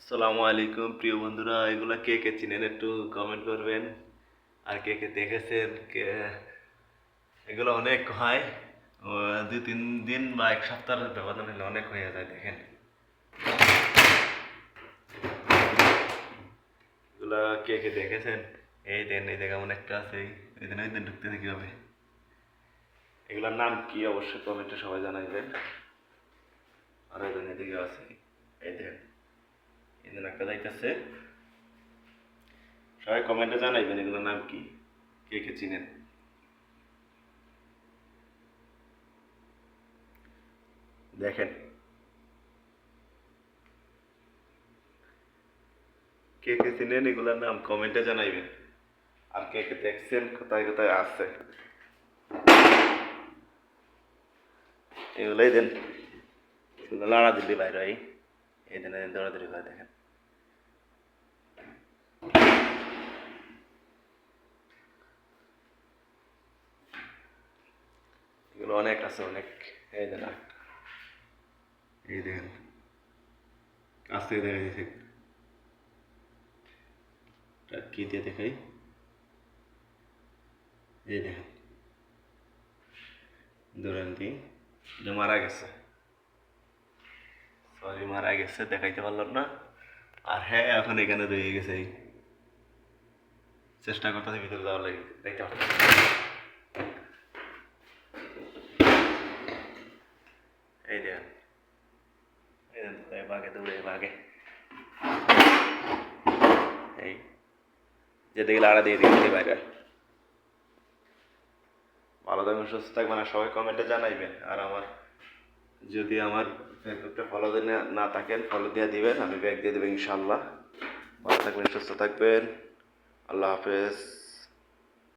আসসালামু আলাইকুম প্রিয় বন্ধুরা, এগুলা কে কে চিনেন একটু কমেন্ট করবেন। আর কে কে দেখেছেন কে, এগুলো অনেক হয়। ও, 2-3 দিন বা এক সপ্তাহের ব্যবধান হলে অনেক হয়ে যায়। দেখেন এগুলা কে কে দেখেছেন। এই দেন, এই দেখা এমন একটা আছে, এই দিন ঢুকতেছে কিভাবে। এগুলার নাম কি অবশ্যই কমেন্টে সবাই জানাইবেন। আর এই দেন এদিকে আছে, এই দেন, এই দিন একটা যাইতেছে। সবাই কমেন্টে জানাইবেন এগুলোর নাম কি, কে কে চিনেন। দেখেন কে কে চিনেন এগুলোর নাম কমেন্টে জানাইবেন। আর কে কে দেখছেন, কোথায় কোথায় আছে এগুলোই দেন। এগুলো লাড়া দিল্লি বাইরে এই দেন, দৌড়াদৌড়ি করে দেখেন। এগুলো অনেক আছে, অনেক। এই দেন একটা, এই দেখেন, কাছ থেকে দেখা দিয়েছে। কি দিয়ে দেখাই, এই দেখেন, দুরন্তি, এটা মারা গেছে। সরি, মারা গেছে, দেখাইতে পারলাম না। আর হ্যাঁ, এখন এখানে রয়ে গেছে। চেষ্টা করতেছে ভিতরে যাওয়ার লাগে, দেখতে পাচ্ছি। এই দেখেন, এই দেন, বাঘে দৌড়ে, বাঘে এই যে দেখলে আড়া দিয়ে দিকে বাইরে। ভালো থাকবেন, সুস্থ থাকবেন, আর সবাই কমেন্টে জানাইবেন। আর যদি আমার ফেসবুকটা ফলো দিয়ে না থাকেন, ফলো দিয়ে দিবেন, আমি ব্যাগ দিয়ে দেবেন ইনশাল্লাহ। ভালো থাকবেন, সুস্থ থাকবেন, আল্লাহ হাফেজ।